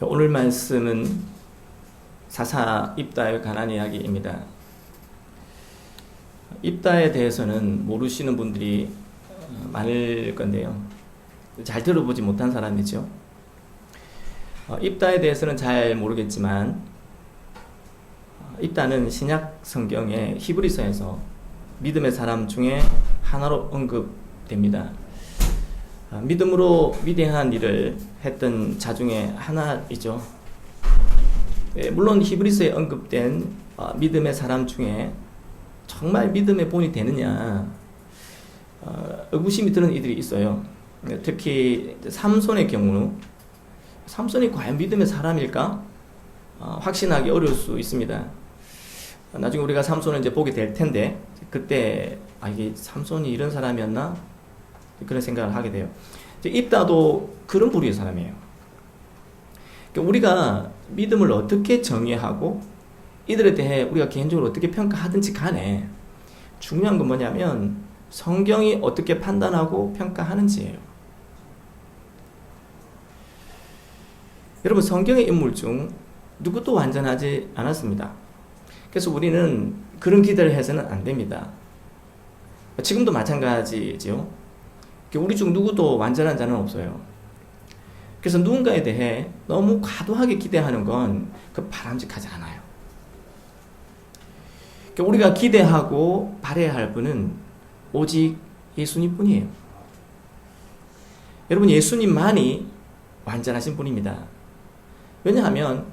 오늘 말씀은 사사 입다에 관한 이야기입니다. 입다에 대해서는 모르시는 분들이 많을 건데요. 잘 들어보지 못한 사람이죠. 입다에 대해서는 잘 모르겠지만 입다는 신약 성경의 히브리서에서 믿음의 사람 중에 하나로 언급됩니다. 믿음으로 위대한 일을 했던 자 중에 하나이죠. 물론 히브리서에 언급된 믿음의 사람 중에 정말 믿음의 본이 되느냐 의구심이 드는 이들이 있어요. 특히 삼손의 경우 삼손이 과연 믿음의 사람일까? 확신하기 어려울 수 있습니다. 나중에 우리가 삼손을 이제 보게 될 텐데 그때 이게 삼손이 이런 사람이었나? 그런 생각을 하게 돼요. 입다도 그런 부류의 사람이에요. 그러니까 우리가 믿음을 어떻게 정의하고 이들에 대해 우리가 개인적으로 어떻게 평가하든지 간에 중요한 건 뭐냐면 성경이 어떻게 판단하고 평가하는지예요. 여러분, 성경의 인물 중 누구도 완전하지 않았습니다. 그래서 우리는 그런 기대를 해서는 안 됩니다. 지금도 마찬가지죠. 우리 중 누구도 완전한 자는 없어요. 그래서 누군가에 대해 너무 과도하게 기대하는 건 바람직하지 않아요. 우리가 기대하고 바라야 할 분은 오직 예수님 뿐이에요. 여러분, 예수님만이 완전하신 분입니다. 왜냐하면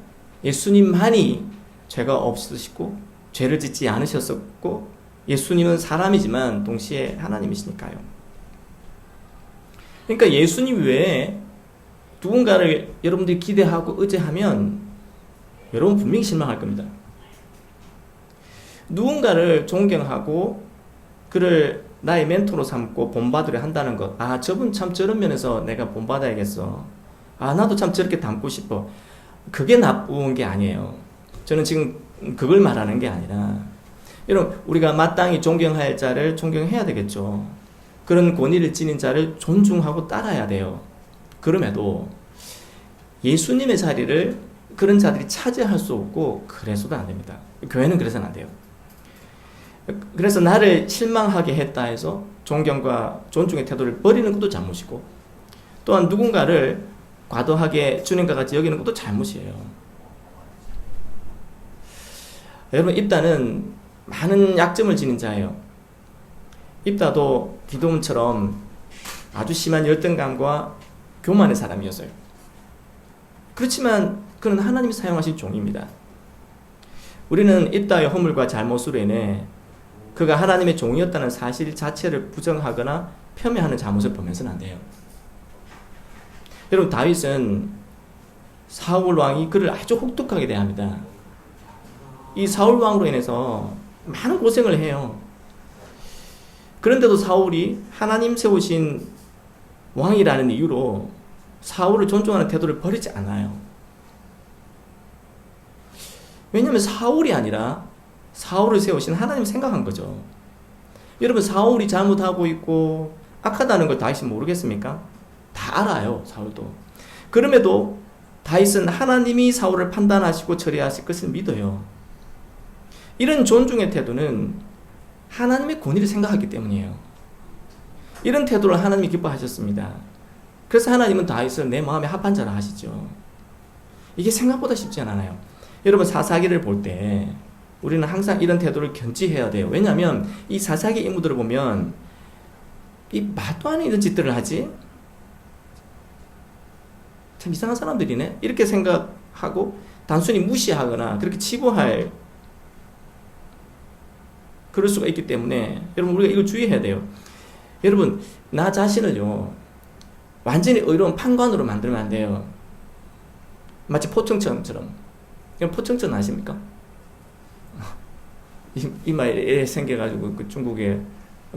예수님만이 죄가 없으시고 죄를 짓지 않으셨었고 예수님은 사람이지만 동시에 하나님이시니까요. 그러니까 예수님 외에 누군가를 여러분들이 기대하고 의지하면 여러분 분명히 실망할 겁니다. 누군가를 존경하고 그를 나의 멘토로 삼고 본받으려 한다는 것, 저분 참 저런 면에서 내가 본받아야겠어, 나도 참 저렇게 닮고 싶어, 그게 나쁜 게 아니에요. 저는 지금 그걸 말하는 게 아니라 여러분, 우리가 마땅히 존경할 자를 존경해야 되겠죠. 그런 권위를 지닌 자를 존중하고 따라야 돼요. 그럼에도 예수님의 자리를 그런 자들이 차지할 수 없고 그래서도 안 됩니다. 교회는 그래서는 안 돼요. 그래서 나를 실망하게 했다 해서 존경과 존중의 태도를 버리는 것도 잘못이고, 또한 누군가를 과도하게 주님과 같이 여기는 것도 잘못이에요. 여러분, 입다는 많은 약점을 지닌 자예요. 입다도 디돔처럼 아주 심한 열등감과 교만의 사람이었어요. 그렇지만 그는 하나님이 사용하신 종입니다. 우리는 입다의 허물과 잘못으로 인해 그가 하나님의 종이었다는 사실 자체를 부정하거나 폄훼하는 잘못을 보면서는 안 돼요. 여러분, 다윗은 사울 왕이 그를 아주 혹독하게 대합니다. 이 사울 왕으로 인해서 많은 고생을 해요. 그런데도 사울이 하나님 세우신 왕이라는 이유로 사울을 존중하는 태도를 버리지 않아요. 왜냐하면 사울이 아니라 사울을 세우신 하나님을 생각한 거죠. 여러분, 사울이 잘못하고 있고 악하다는 걸 다윗이 모르겠습니까? 다 알아요, 사울도. 그럼에도 다윗은 하나님이 사울을 판단하시고 처리하실 것을 믿어요. 이런 존중의 태도는 하나님의 권위를 생각하기 때문이에요. 이런 태도를 하나님이 기뻐하셨습니다. 그래서 하나님은 다윗을 내 마음에 합한 자라 하시죠. 이게 생각보다 쉽지 않아요. 여러분, 사사기를 볼 때 우리는 항상 이런 태도를 견지해야 돼요. 왜냐하면 이 사사기 인물들을 보면 이 말도 안 되는 짓들을 하지? 참 이상한 사람들이네? 이렇게 생각하고 단순히 무시하거나 그렇게 치부할 그럴 수가 있기 때문에 여러분, 우리가 이걸 주의해야 돼요. 여러분, 나 자신을요 완전히 의로운 판관으로 만들면 안 돼요. 마치 포청천처럼. 포청천 아십니까? 이마에 생겨가지고 그 중국의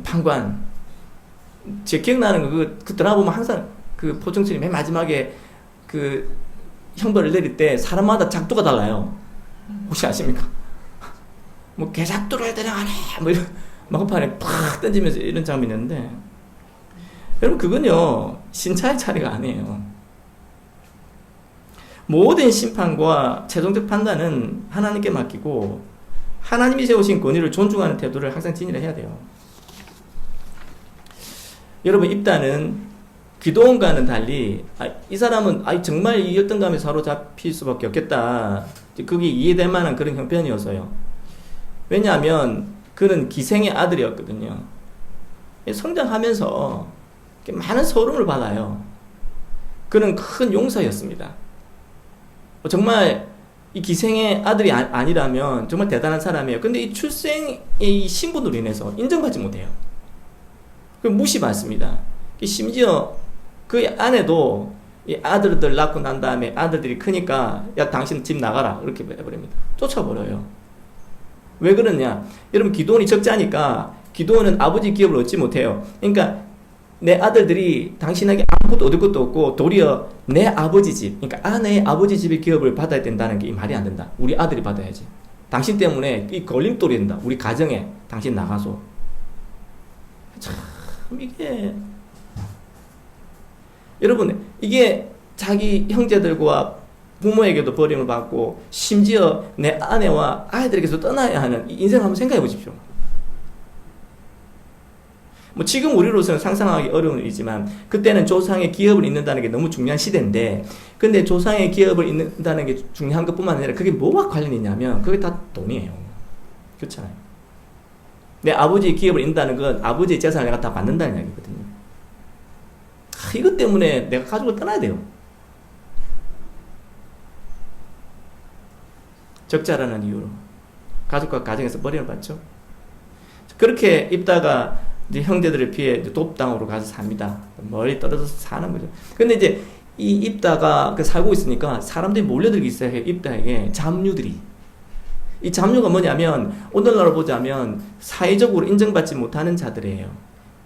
판관, 제 기억나는 거 그 드라마 보면 항상 그 포청천이 맨 마지막에 그 형벌을 내릴 때 사람마다 작두가 달라요. 혹시 아십니까? 뭐 개작두를 데려가네 뭐 이런 막판에 팍 던지면서 이런 장면이 있는데, 여러분, 그건요 신차의 차례가 아니에요. 모든 심판과 최종적 판단은 하나님께 맡기고 하나님이 세우신 권위를 존중하는 태도를 항상 지니려 해야 돼요. 여러분, 입다는 기도원과는 달리 이 사람은 정말 이 열등감에 사로잡힐 수밖에 없겠다, 그게 이해될 만한 그런 형편이었어요. 왜냐하면 그는 기생의 아들이었거든요. 성장하면서 많은 서름을 받아요. 그는 큰 용사였습니다. 정말 이 기생의 아들이 아니라면 정말 대단한 사람이에요. 근데 이 출생의 이 신분으로 인해서 인정받지 못해요. 무시받습니다. 심지어 그 아내도 이 아들들 낳고 난 다음에 아들들이 크니까 야, 당신 집 나가라, 이렇게 해버립니다. 쫓아버려요. 왜 그러냐? 여러분, 기도원이 적자니까 기도원은 아버지 기업을 얻지 못해요. 그러니까 내 아들들이 당신에게 아무것도 얻을 것도 없고 도리어 내 아버지 집, 그러니까 아내의 아버지 집의 기업을 받아야 된다는 게 말이 안 된다. 우리 아들이 받아야지. 당신 때문에 이 걸림돌이 된다. 우리 가정에 당신 나가서. 참, 이게 여러분, 이게 자기 형제들과 부모에게도 버림을 받고 심지어 내 아내와 아이들에게서 떠나야 하는 이 인생을 한번 생각해 보십시오. 지금 우리로서는 상상하기 어려운 일이지만 그때는 조상의 기업을 잇는다는 게 너무 중요한 시대인데, 근데 조상의 기업을 잇는다는 게 중요한 것뿐만 아니라 그게 뭐와 관련이 있냐면 그게 다 돈이에요. 그렇잖아요. 내 아버지의 기업을 잇는다는 건 아버지의 재산을 내가 다 받는다는 이야기거든요. 이것 때문에 내가 가족을 떠나야 돼요. 적자라는 이유로 가족과 가정에서 버림을 받죠. 그렇게 입다가 이제 형제들을 피해 돕당으로 가서 삽니다. 멀리 떨어져서 사는 거죠. 근데 이제 이 입다가 살고 있으니까 사람들이 몰려들기 시작해요. 입다에게 잡류들이. 이 잡류가 뭐냐면 오늘날로 보자면 사회적으로 인정받지 못하는 자들이에요.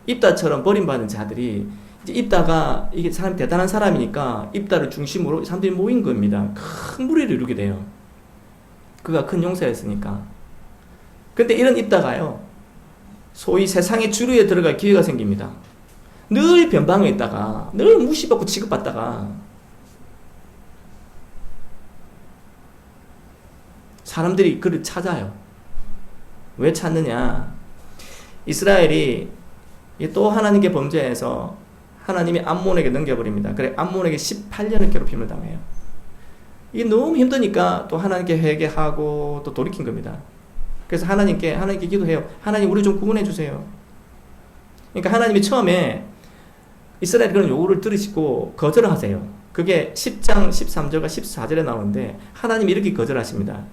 입다처럼 버림받은 자들이 이제 입다가 이게 사람 대단한 사람이니까 입다를 중심으로 사람들이 모인 겁니다. 큰 무리를 이루게 돼요. 그가 큰 용사였으니까. 근데 이런 입다가요, 소위 세상의 주류에 들어갈 기회가 생깁니다. 늘 변방에 있다가 늘 무시받고 취급받다가 사람들이 그를 찾아요. 왜 찾느냐? 이스라엘이 또 하나님께 범죄해서 하나님이 암몬에게 넘겨버립니다. 그래, 암몬에게 18년을 괴롭힘을 당해요. 이게 너무 힘드니까 또 하나님께 회개하고 또 돌이킨 겁니다. 그래서 하나님께 기도해요. 하나님, 우리 좀 구원해 주세요. 그러니까 하나님이 처음에 이스라엘 그런 요구를 들으시고 거절을 하세요. 그게 10장 13절과 14절에 나오는데 하나님이 이렇게 거절하십니다.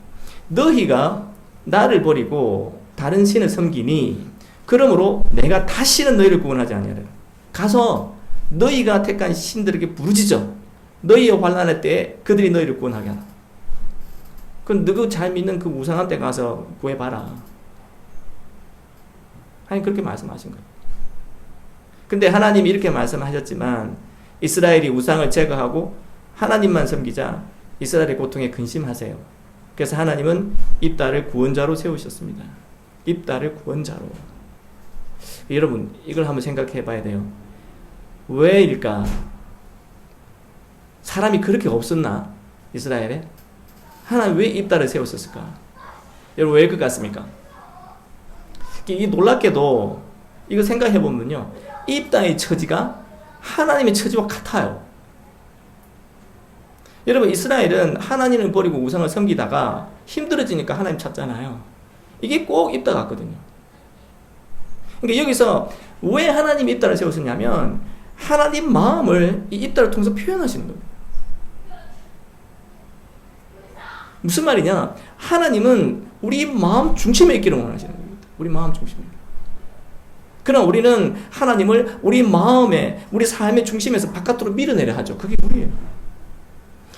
너희가 나를 버리고 다른 신을 섬기니 그러므로 내가 다시는 너희를 구원하지 아니하리라. 가서 너희가 택한 신들에게 부르짖어. 너희의 환난의 때에 그들이 너희를 구원하게 하라. 그럼 너가 잘 믿는 그 우상한 데 가서 구해봐라. 하나님 그렇게 말씀하신 거예요. 근데 하나님이 이렇게 말씀하셨지만 이스라엘이 우상을 제거하고 하나님만 섬기자 이스라엘의 고통에 근심하세요. 그래서 하나님은 입다를 구원자로 세우셨습니다. 입다를 구원자로. 여러분, 이걸 한번 생각해 봐야 돼요. 왜일까? 사람이 그렇게 없었나? 이스라엘에? 하나님 왜 입다를 세웠었을까? 여러분, 왜 그 같습니까? 이 놀랍게도 이거 생각해 보면요, 입다의 처지가 하나님의 처지와 같아요. 여러분, 이스라엘은 하나님을 버리고 우상을 섬기다가 힘들어지니까 하나님 찾잖아요. 이게 꼭 입다 같거든요. 그러니까 여기서 왜 하나님이 입다를 세우셨냐면 하나님 마음을 이 입다를 통해서 표현하시는 겁니다. 무슨 말이냐? 하나님은 우리 마음 중심에 있기를 원하시는 겁니다. 우리 마음 중심에. 그러나 우리는 하나님을 우리 마음에, 우리 삶의 중심에서 바깥으로 밀어내려 하죠. 그게 우리예요.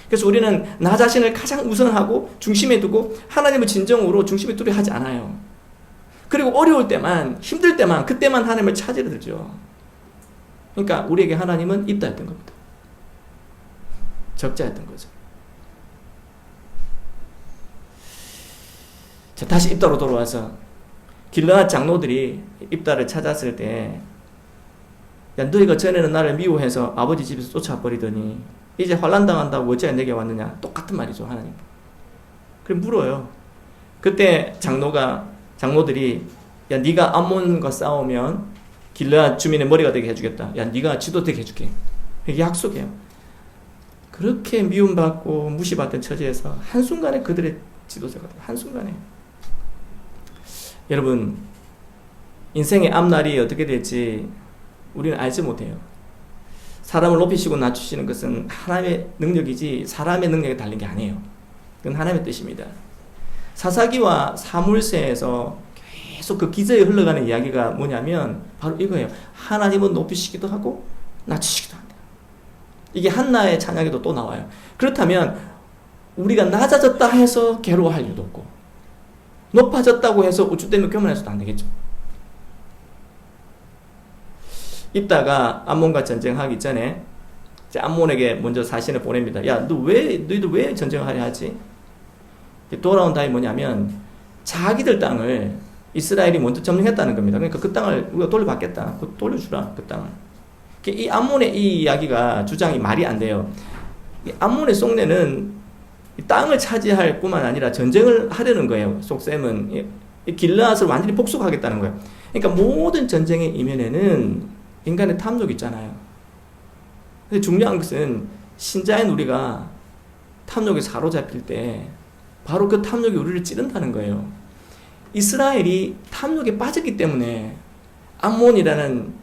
그래서 우리는 나 자신을 가장 우선하고 중심에 두고 하나님을 진정으로 중심에 두려 하지 않아요. 그리고 어려울 때만, 힘들 때만, 그때만 하나님을 찾으려 들죠. 그러니까 우리에게 하나님은 입다였던 겁니다. 적자였던 거죠. 자, 다시 입다로 돌아와서 길르앗 장로들이 입다를 찾았을 때, 야, 너희가 전에는 나를 미워해서 아버지 집에서 쫓아버리더니 이제 환난 당한다고 어찌 내게 왔느냐? 똑같은 말이죠, 하나님. 그래 물어요. 그때 장로들이 야 네가 암몬과 싸우면 길르앗 주민의 머리가 되게 해주겠다. 야 네가 지도 되게 해줄게. 이게 약속이에요. 그렇게 미움받고 무시받던 처지에서 한순간에 그들의 지도자가 돼요. 한순간에. 여러분 인생의 앞날이 어떻게 될지 우리는 알지 못해요. 사람을 높이시고 낮추시는 것은 하나님의 능력이지 사람의 능력에 달린 게 아니에요. 그건 하나님의 뜻입니다. 사사기와 사무엘서에서 계속 그 기저에 흘러가는 이야기가 뭐냐면 바로 이거예요. 하나님은 높이시기도 하고 낮추시기도 한다. 이게 한나의 찬양에도 또 나와요. 그렇다면 우리가 낮아졌다 해서 괴로워할 이유도 없고 높아졌다고 해서 우쭈 때문에 교만해서도 안 되겠죠. 입다가 암몬과 전쟁하기 전에 암몬에게 먼저 사신을 보냅니다. 야, 너희들 왜 전쟁하려 하지? 돌아온 답이 뭐냐면 자기들 땅을 이스라엘이 먼저 점령했다는 겁니다. 그러니까 그 땅을 우리가 돌려받겠다. 돌려주라, 그 땅을. 이 암몬의 이 이야기가 주장이 말이 안 돼요. 이 암몬의 속내는 이 땅을 차지할 뿐만 아니라 전쟁을 하려는 거예요. 속셈은 이 길르앗을 완전히 복속하겠다는 거예요. 그러니까 모든 전쟁의 이면에는 인간의 탐욕이 있잖아요. 근데 중요한 것은 신자인 우리가 탐욕에 사로잡힐 때 바로 그 탐욕이 우리를 찌른다는 거예요. 이스라엘이 탐욕에 빠졌기 때문에 암몬이라는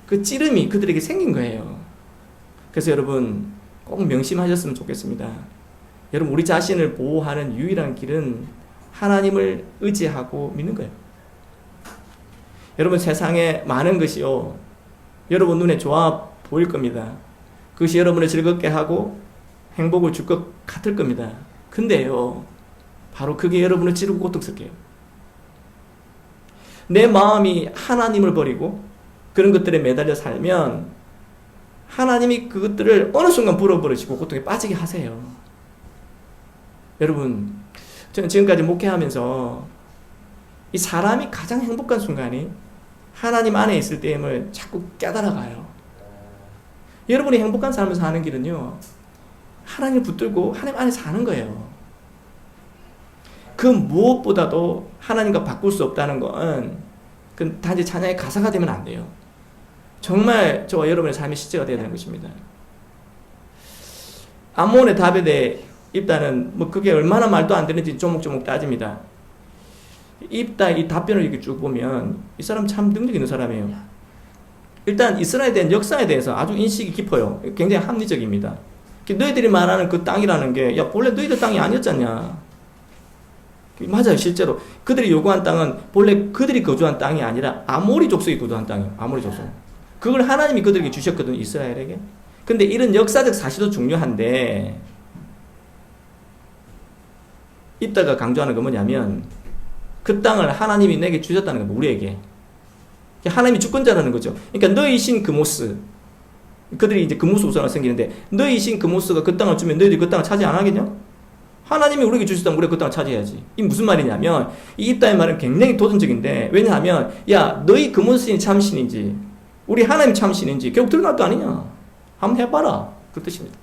그 찌름이 그들에게 생긴 거예요. 그래서 여러분 꼭 명심하셨으면 좋겠습니다. 여러분 우리 자신을 보호하는 유일한 길은 하나님을 의지하고 믿는 거예요. 여러분 세상에 많은 것이요 여러분 눈에 좋아 보일 겁니다. 그것이 여러분을 즐겁게 하고 행복을 줄 것 같을 겁니다. 근데요 바로 그게 여러분을 찌르고 고통스럽게 해요. 내 마음이 하나님을 버리고 그런 것들에 매달려 살면 하나님이 그것들을 어느 순간 불어버리시고 고통에 빠지게 하세요. 여러분 저는 지금까지 목회하면서 이 사람이 가장 행복한 순간이 하나님 안에 있을 때임을 자꾸 깨달아가요. 여러분이 행복한 삶을 사는 길은요 하나님을 붙들고 하나님 안에 사는 거예요. 그 무엇보다도 하나님과 바꿀 수 없다는 건 그 단지 찬양의 가사가 되면 안 돼요. 정말 저와 여러분의 삶의 실제가 되어야 되는 것입니다. 암몬의 답에 대해 입다는 뭐 그게 얼마나 말도 안 되는지 조목조목 따집니다. 입다 이 답변을 이렇게 쭉 보면 이 사람 참 능력 있는 사람이에요. 일단 이스라엘에 대한 역사에 대해서 아주 인식이 깊어요. 굉장히 합리적입니다. 너희들이 말하는 그 땅이라는 게 야 본래 너희들 땅이 아니었잖냐. 맞아요. 실제로 그들이 요구한 땅은 본래 그들이 거주한 땅이 아니라 아모리 족속이 거주한 땅이에요. 아모리 족속. 그걸 하나님이 그들에게 주셨거든요. 이스라엘에게. 근데 이런 역사적 사실도 중요한데 이따가 강조하는 건 뭐냐면 그 땅을 하나님이 내게 주셨다는 겁니다. 우리에게. 하나님이 주권자라는 거죠. 그러니까 너희신 그모스 그들이 이제 그모스 우상을 섬기는데 너희신 그모스가 그 땅을 주면 너희들이 그 땅을 차지 안 하겠냐? 하나님이 우리에게 주셨다면 우리가 그 땅을 차지해야지. 이게 무슨 말이냐면 이 입다의 말은 굉장히 도전적인데 왜냐하면 야 너희 그모스인이 참신인지 우리 하나님 참신인지 결국 드러날 거 아니냐. 한번 해봐라. 그 뜻입니다.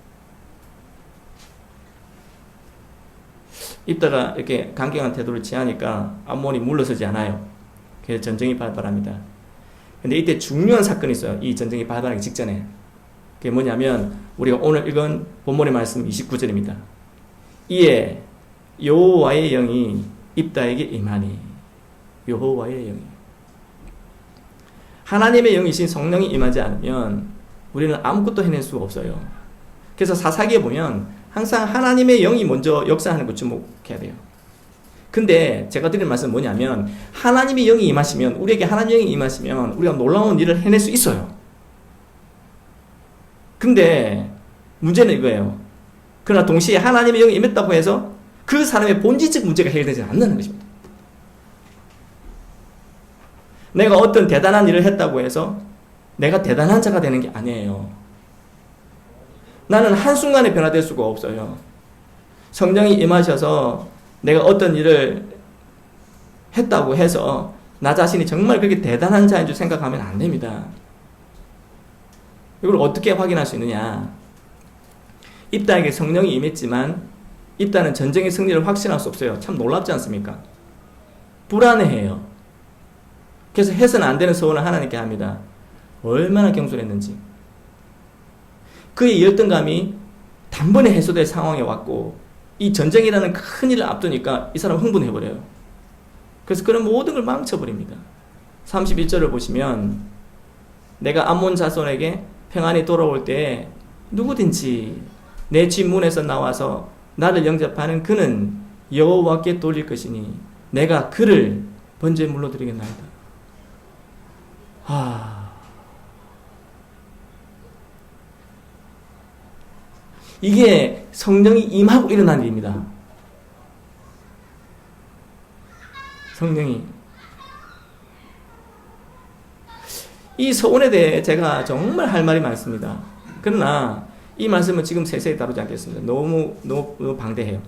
입다가 이렇게 강경한 태도를 취하니까 암몬이 물러서지 않아요. 그래서 전쟁이 발발합니다. 근데 이때 중요한 사건이 있어요. 이 전쟁이 발발하기 직전에. 그게 뭐냐면 우리가 오늘 읽은 본문의 말씀 29절입니다. 이에 여호와의 영이 입다에게 임하니 여호와의 영이 하나님의 영이신 성령이 임하지 않으면 우리는 아무것도 해낼 수가 없어요. 그래서 사사기에 보면 항상 하나님의 영이 먼저 역사하는 것 주목해야 돼요. 근데 제가 드리는 말씀은 뭐냐면 하나님의 영이 임하시면 우리에게 하나님의 영이 임하시면 우리가 놀라운 일을 해낼 수 있어요. 근데 문제는 이거예요. 그러나 동시에 하나님의 영이 임했다고 해서 그 사람의 본질적 문제가 해결되지 않는다는 것입니다. 내가 어떤 대단한 일을 했다고 해서 내가 대단한 자가 되는 게 아니에요. 나는 한순간에 변화될 수가 없어요. 성령이 임하셔서 내가 어떤 일을 했다고 해서 나 자신이 정말 그렇게 대단한 자인 줄 생각하면 안 됩니다. 이걸 어떻게 확인할 수 있느냐? 입다에게 성령이 임했지만 입다는 전쟁의 승리를 확신할 수 없어요. 참 놀랍지 않습니까? 불안해해요. 그래서 해서는 안 되는 소원을 하나님께 합니다. 얼마나 경솔했는지. 그의 열등감이 단번에 해소될 상황에 왔고 이 전쟁이라는 큰 일을 앞두니까 이 사람 흥분해버려요. 그래서 그런 모든 걸 망쳐버립니다. 31절을 보시면 내가 암몬 자손에게 평안히 돌아올 때 누구든지 내 집 문에서 나와서 나를 영접하는 그는 여호와께 돌릴 것이니 내가 그를 번제에 물러드리겠나이다. 이게 성령이 임하고 일어난 일입니다. 성령이. 이 서원에 대해 제가 정말 할 말이 많습니다. 그러나 이 말씀은 지금 세세히 다루지 않겠습니다. 너무 방대해요.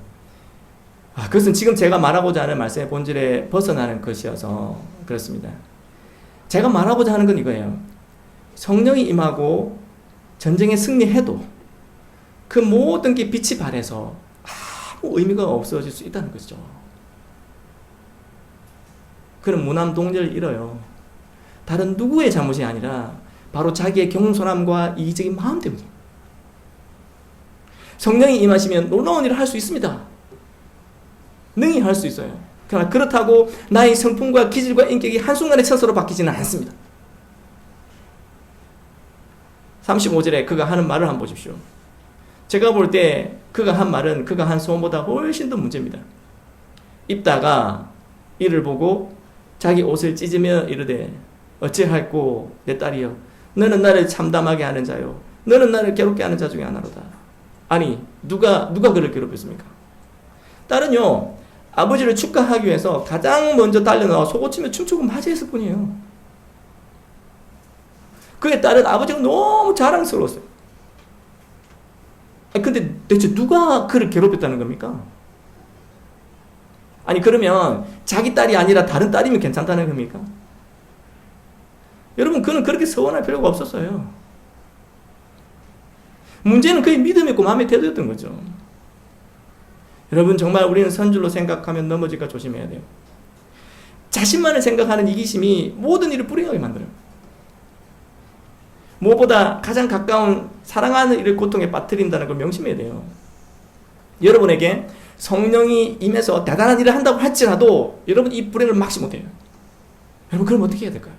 그것은 지금 제가 말하고자 하는 말씀의 본질에 벗어나는 것이어서 그렇습니다. 제가 말하고자 하는 건 이거예요. 성령이 임하고 전쟁에 승리해도 그 모든 게 빛이 발해서 아무 의미가 없어질 수 있다는 거죠. 그는 무남동력을 잃어요. 다른 누구의 잘못이 아니라 바로 자기의 경솔함과 이기적인 마음 때문에. 성령이 임하시면 놀라운 일을 할 수 있습니다. 능히 할 수 있어요. 그러나 그렇다고 나의 성품과 기질과 인격이 한순간에 천사로 바뀌지는 않습니다. 35절에 그가 하는 말을 한번 보십시오. 제가 볼 때 그가 한 말은 그가 한 소원보다 훨씬 더 문제입니다. 입다가 이를 보고 자기 옷을 찢으며 이르되 어찌할꼬 내 딸이여 너는 나를 참담하게 하는 자요 너는 나를 괴롭게 하는 자 중에 하나로다. 아니 누가 그를 괴롭혔습니까? 딸은요 아버지를 축하하기 위해서 가장 먼저 달려나와 속옷치며 춤추고 맞이했을 뿐이에요. 그의 딸은 아버지가 너무 자랑스러웠어요. 근데 대체 누가 그를 괴롭혔다는 겁니까? 아니 그러면 자기 딸이 아니라 다른 딸이면 괜찮다는 겁니까? 여러분 그는 그렇게 서운할 필요가 없었어요. 문제는 그의 믿음이 있고 마음의 태도였던 거죠. 여러분 정말 우리는 선줄로 생각하면 넘어질까 조심해야 돼요. 자신만을 생각하는 이기심이 모든 일을 불행하게 만들어요. 무엇보다 가장 가까운 사랑하는 이를 고통에 빠뜨린다는 걸 명심해야 돼요. 여러분에게 성령이 임해서 대단한 일을 한다고 할지라도 여러분 이 불행을 막지 못해요. 여러분 그럼 어떻게 해야 될까요?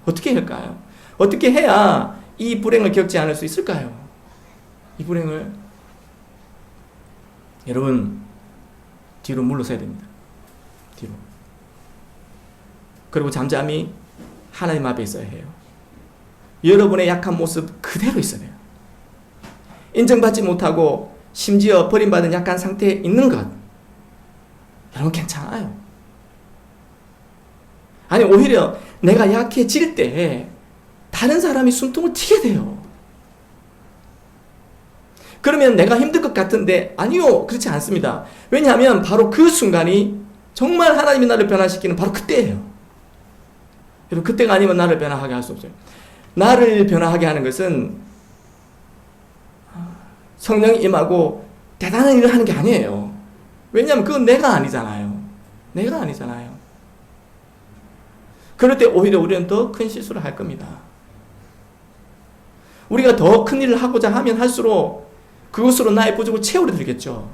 어떻게 할까요? 어떻게 해야 이 불행을 겪지 않을 수 있을까요? 이 불행을 여러분 뒤로 물러서야 됩니다. 뒤로. 그리고 잠잠히 하나님 앞에 있어야 해요. 여러분의 약한 모습 그대로 있어야 돼요. 인정받지 못하고 심지어 버림받은 약한 상태에 있는 것 여러분 괜찮아요. 아니 오히려 내가 약해질 때 다른 사람이 숨통을 튀게 돼요. 그러면 내가 힘들 것 같은데 아니요 그렇지 않습니다. 왜냐하면 바로 그 순간이 정말 하나님이 나를 변화시키는 바로 그때예요. 여러분 그때가 아니면 나를 변화하게 할 수 없어요. 나를 변화하게 하는 것은 성령이 임하고 대단한 일을 하는 게 아니에요. 왜냐하면 그건 내가 아니잖아요. 내가 아니잖아요. 그럴 때 오히려 우리는 더 큰 실수를 할 겁니다. 우리가 더 큰 일을 하고자 하면 할수록 그것으로 나의 부족을 채우려 들겠죠.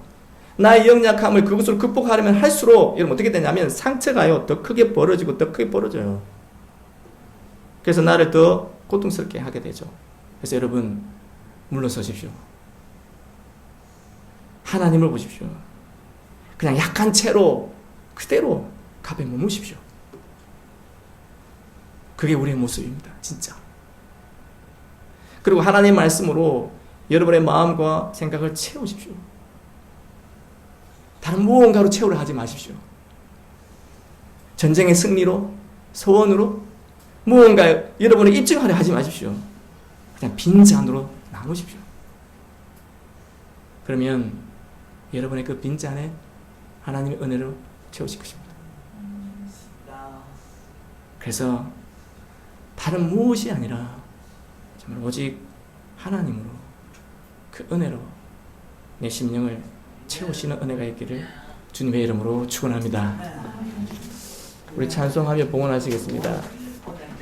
나의 연약함을 그것으로 극복하려면 할수록 여러분 어떻게 되냐면 상처가요 더 크게 벌어지고 더 크게 벌어져요. 그래서 나를 더 고통스럽게 하게 되죠. 그래서 여러분 물러서십시오. 하나님을 보십시오. 그냥 약한 채로 그대로 갑에 머무십시오. 그게 우리의 모습입니다. 진짜. 그리고 하나님의 말씀으로 여러분의 마음과 생각을 채우십시오. 다른 무언가로 채우려 하지 마십시오. 전쟁의 승리로, 소원으로 무언가 여러분을 입증하려 하지 마십시오. 그냥 빈잔으로 나누십시오. 그러면 여러분의 그 빈잔에 하나님의 은혜로 채우실 것입니다. 그래서 다른 무엇이 아니라 정말 오직 하나님으로 그 은혜로 내 심령을 채우시는 은혜가 있기를 주님의 이름으로 축원합니다. 우리 찬송하며 봉헌하시겠습니다.